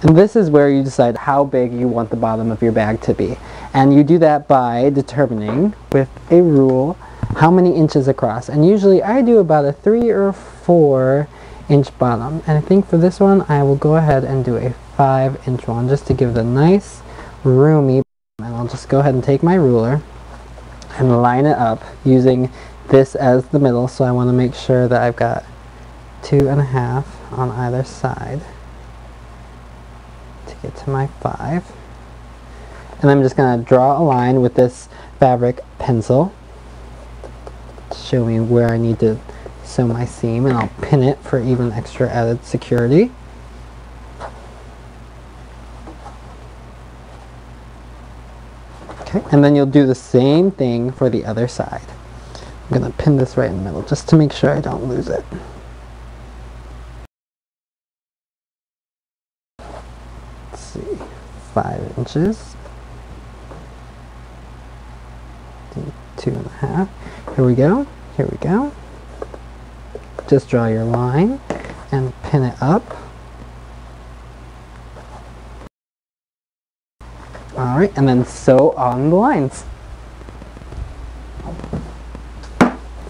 And this is where you decide how big you want the bottom of your bag to be. And you do that by determining with a rule how many inches across. And usually I do about a 3 or 4 inch bottom. And I think for this one I will go ahead and do a 5-inch one just to give it a nice roomy. And I'll just go ahead and take my ruler and line it up using this as the middle. So I want to make sure that I've got 2.5 on either side to get to my 5. And I'm just going to draw a line with this fabric pencil to show me where I need to sew my seam, and I'll pin it for even extra added security. Okay, and then you'll do the same thing for the other side. I'm going to pin this right in the middle just to make sure I don't lose it. Let's see, 5 inches. 2.5. Here we go. Here we go. Just draw your line and pin it up. Alright, and then sew on the lines.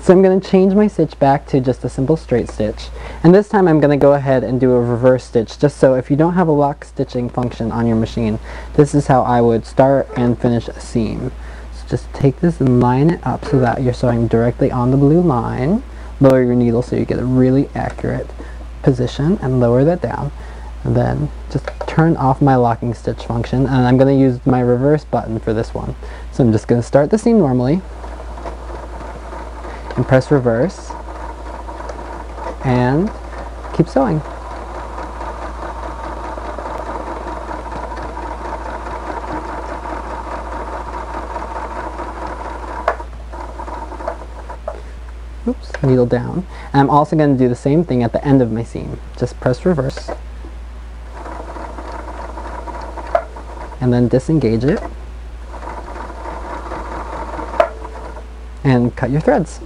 So I'm going to change my stitch back to just a simple straight stitch. And this time I'm going to go ahead and do a reverse stitch, just so if you don't have a lock stitching function on your machine, this is how I would start and finish a seam. Just take this and line it up so that you're sewing directly on the blue line. Lower your needle so you get a really accurate position and lower that down. And then just turn off my locking stitch function, and I'm going to use my reverse button for this one. So I'm just going to start the seam normally and press reverse and keep sewing. Oops, needle down. And I'm also going to do the same thing at the end of my seam. Just press reverse. And then disengage it. And cut your threads.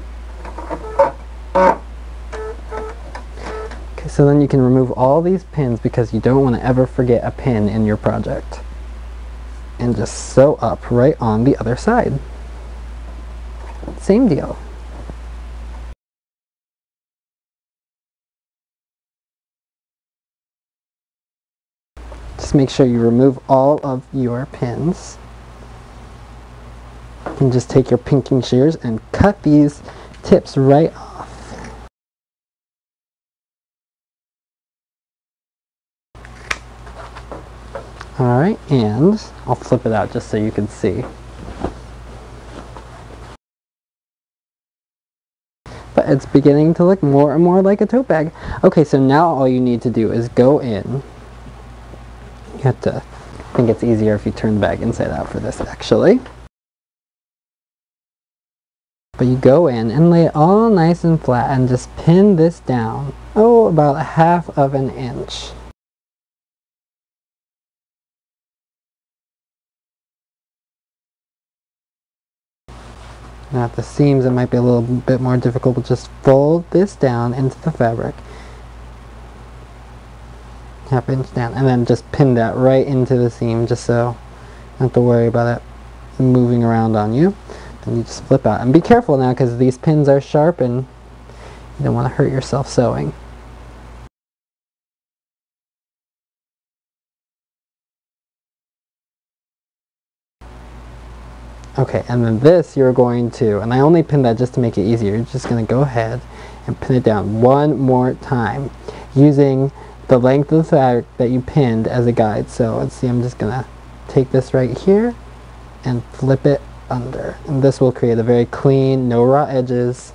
Okay, so then you can remove all these pins because you don't want to ever forget a pin in your project. And just sew up right on the other side. Same deal. Just make sure you remove all of your pins. You can just take your pinking shears and cut these tips right off. Alright, and I'll flip it out just so you can see. But it's beginning to look more and more like a tote bag. Okay, so now all you need to do is go in. You have to, I think it's easier if you turn the bag inside out for this actually. But you go in and lay it all nice and flat and just pin this down, about 1/2 inch. Now at the seams it might be a little bit more difficult, but just fold this down into the fabric. 1/2 inch down, and then just pin that right into the seam just so you don't have to worry about it moving around on you. And you just flip out. And be careful now because these pins are sharp and you don't want to hurt yourself sewing. Okay, and then this you're going to, and I only pinned that just to make it easier, you're just going to go ahead and pin it down one more time using the length of the fabric that you pinned as a guide. So let's see, I'm just going to take this right here and flip it under. And this will create a very clean, no raw edges.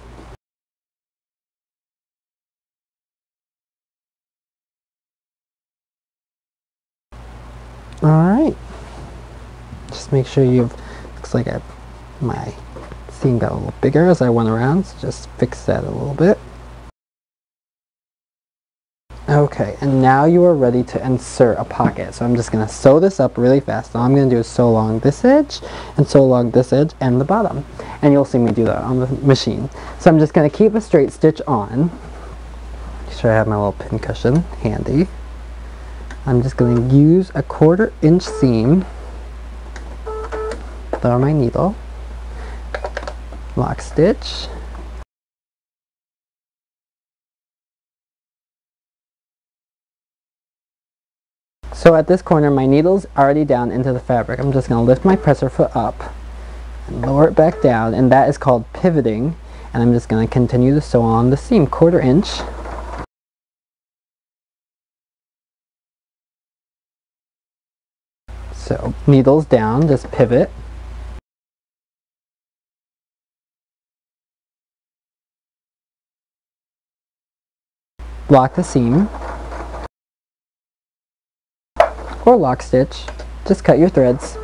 Alright. Just make sure you've, looks like my seam got a little bigger as I went around, so just fix that a little bit. Okay, and now you are ready to insert a pocket. So I'm just going to sew this up really fast. All I'm going to do is sew along this edge, and sew along this edge and the bottom. And you'll see me do that on the machine. So I'm just going to keep a straight stitch on. Make sure I have my little pin cushion handy. I'm just going to use a 1/4 inch seam, throw my needle, lock stitch, so at this corner my needle's already down into the fabric. I'm just going to lift my presser foot up and lower it back down, and that is called pivoting, and I'm just going to continue to sew on the seam 1/4 inch. So needles down, just pivot, lock the seam, or lock stitch, just cut your threads.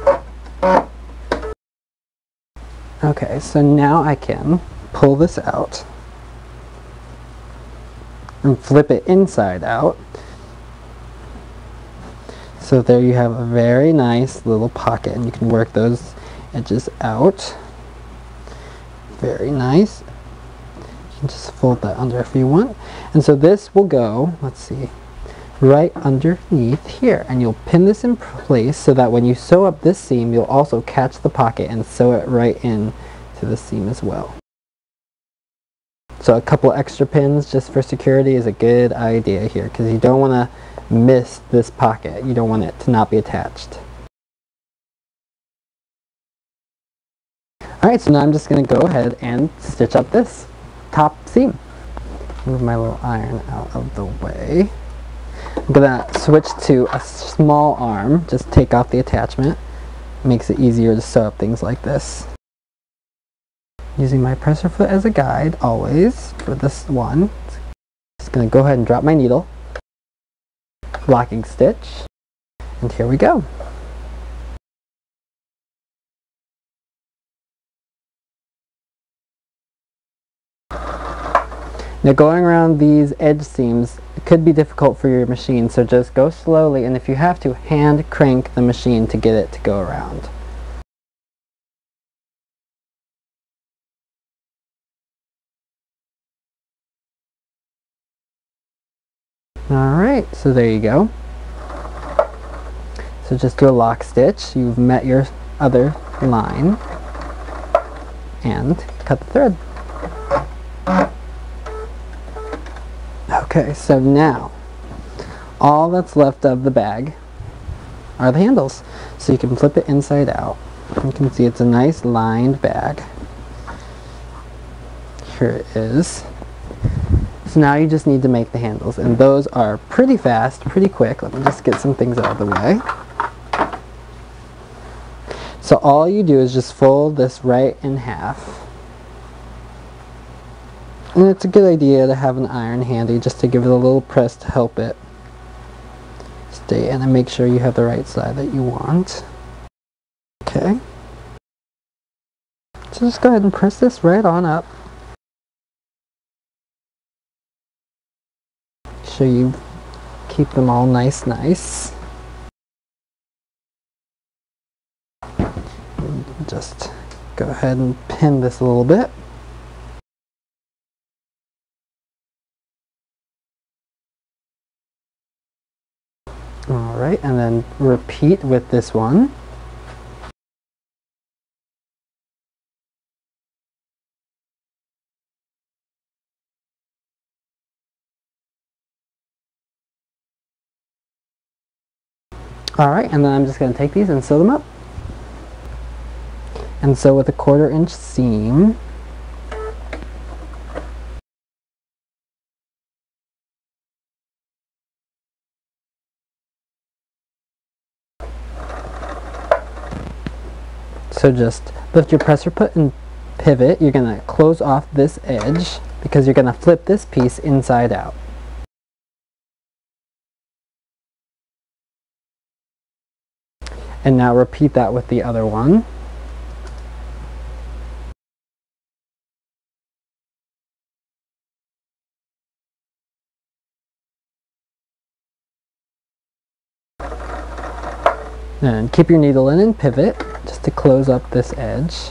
Okay, so now I can pull this out and flip it inside out. So there you have a very nice little pocket, and you can work those edges out. Very nice. You can just fold that under if you want. And so this will go, let's see, right underneath here, and you'll pin this in place so that when you sew up this seam, you'll also catch the pocket and sew it right in to the seam as well. So a couple extra pins just for security is a good idea here, because you don't want to miss this pocket. You don't want it to not be attached. Alright, so now I'm just going to go ahead and stitch up this top seam. Move my little iron out of the way. I'm going to switch to a small arm. Just take off the attachment. Makes it easier to sew up things like this. Using my presser foot as a guide always for this one. Just going to go ahead and drop my needle. Locking stitch, and here we go. Now going around these edge seams could be difficult for your machine, so just go slowly, and if you have to, hand crank the machine to get it to go around. Alright, so there you go. So just do a lock stitch. You've met your other line. And cut the thread. Okay, so now all that's left of the bag are the handles. So you can flip it inside out. You can see it's a nice lined bag. Here it is. So now you just need to make the handles, and those are pretty fast, pretty quick. Let me just get some things out of the way. So all you do is just fold this right in half. And it's a good idea to have an iron handy just to give it a little press to help it stay in, and make sure you have the right side that you want. Okay. So just go ahead and press this right on up. So you keep them all nice. Just go ahead and pin this a little bit. Alright, and then repeat with this one. Alright, and then I'm just going to take these and sew them up. And sew with a 1/4 inch seam. So just lift your presser foot and pivot. You're going to close off this edge because you're going to flip this piece inside out. And now repeat that with the other one. And keep your needle in and pivot just to close up this edge.